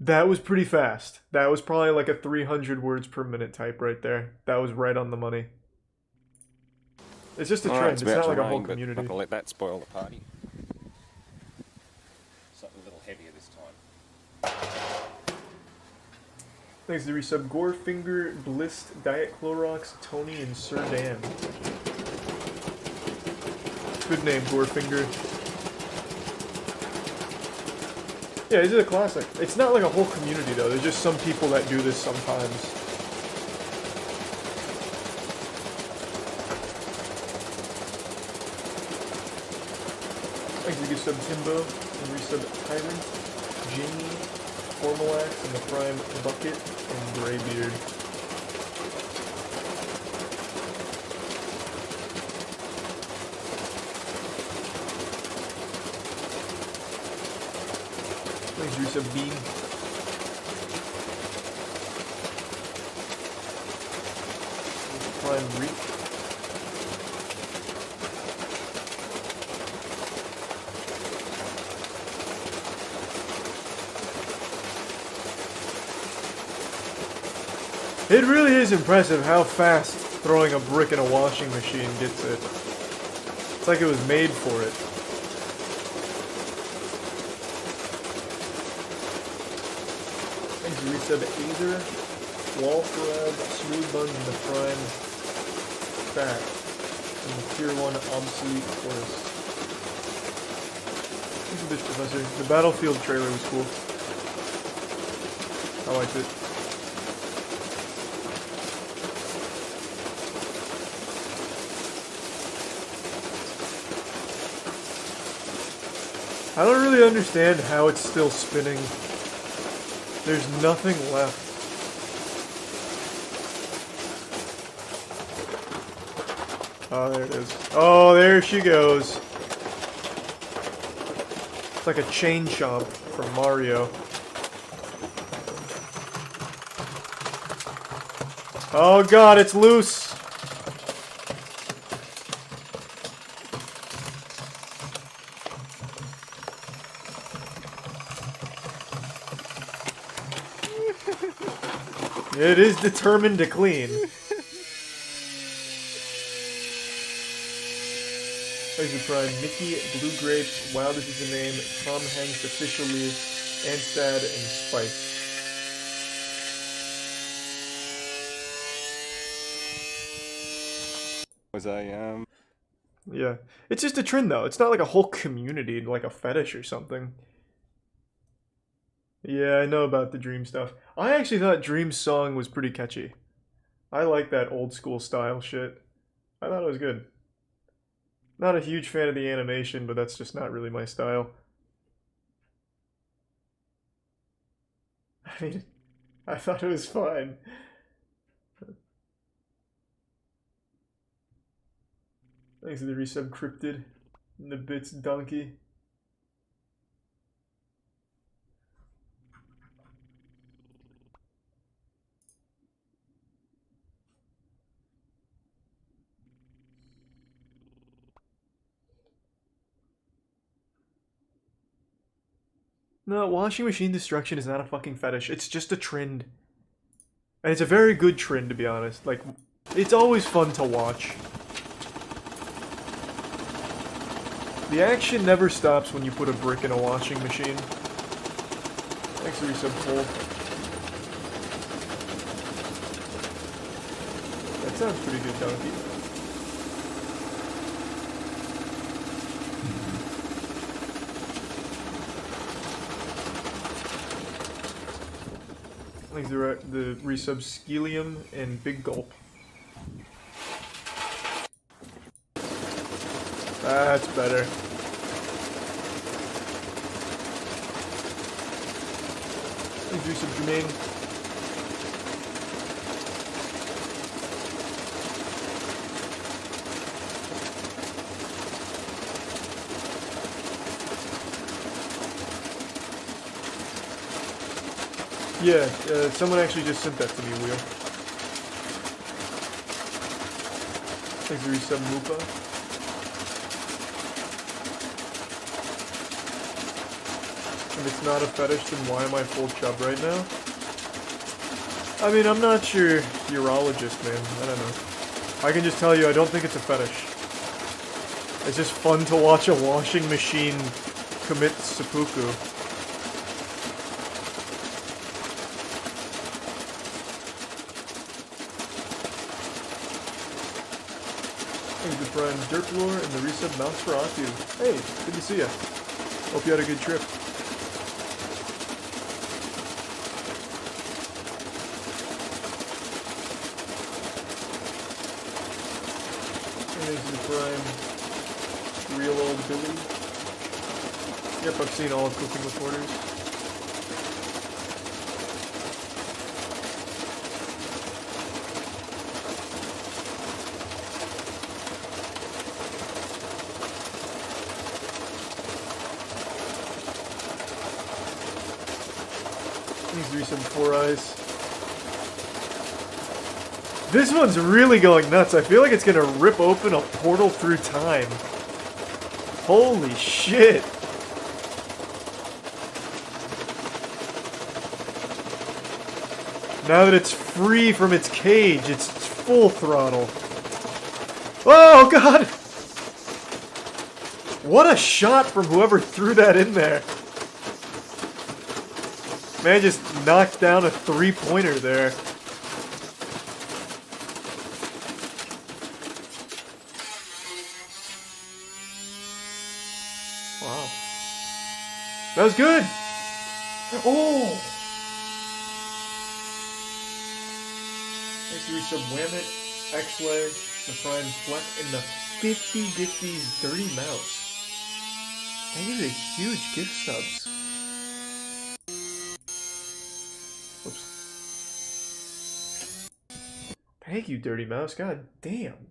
That was pretty fast. That was probably like a 300 words per minute type right there. That was right on the money. It's just a Alright, trend. it's It's about not to like a whole rain, but not community. gonna let that spoil the party. Something a little heavier this time. Thanks to resub Gorefinger, Blist, Diet Clorox, Tony, and Sir Dan. Good name, Gorefinger. Yeah, this is a classic. It's not like a whole community though. There's just some people that do this sometimes. Thanks to resub Timbo, and resub Tyrant, Jamie, Formalax, and the Prime Bucket, and Greybeard. Thanks, resub Bean. Prime Reek. It really is impressive how fast throwing a brick in a washing machine gets it. It's like it was made for it. Thanks to resub Aether, Wallfrab, Smooth Buns, and the Prime Fat. And the Tier 1 Obsolete Forest. Thank you, Bitch Professor. The Battlefield trailer was cool. I liked it. I don't really understand how it's still spinning. There's nothing left. Oh, there it is. Oh, there she goes. It's like a chain chomp from Mario. Oh god, it's loose! It is determined to clean. Thanks for Prime. Mickey, Blue Grape, Wow This Is the Name, Tom Hanks Officially, Anstad, and Spice. Was a, Yeah. It's just a trend though. It's not like a whole community, like a fetish or something. Yeah, I know about the Dream stuff. I actually thought Dream's song was pretty catchy. I like that old school style shit. I thought it was good. Not a huge fan of the animation, but that's just not really my style. I mean, I thought it was fine. Thanks to the resub Cryptid and the Bits Donkey. No, washing machine destruction is not a fucking fetish. It's just a trend. And it's a very good trend, to be honest. Like, it's always fun to watch. The action never stops when you put a brick in a washing machine. Thanks for resub Cole. That sounds pretty good, Donkey. Thanks to the resub Skelium and Big Gulp. That's better. Thanks to resub Jermaine. Yeah, someone actually just sent that to me, Wheel. Thanks for resub Moopa. If it's not a fetish, then why am I full chub right now? I mean, I'm not your urologist, man. I don't know. I can just tell you, I don't think it's a fetish. It's just fun to watch a washing machine commit seppuku. Thanks to Prime Dirtlore and the resub Nosferatu. Hey, good to see ya. Hope you had a good trip. Thanks to Prime Real Old Billy. Yep, I've seen all of Cooking with Orders. These are some Four Eyes. This one's really going nuts. I feel like it's gonna rip open a portal through time. Holy shit. Now that it's free from its cage, it's full throttle. Oh god! What a shot from whoever threw that in there. Man just knocked down a three-pointer there. Wow. That was good! Oh! Thanks to resub Whamit, X-Way, the Prime Fleck, and the 50 Gifties Dirty Mouse. Thank you for the huge gift subs. Oops. Thank you, Dirty Mouse. God damn.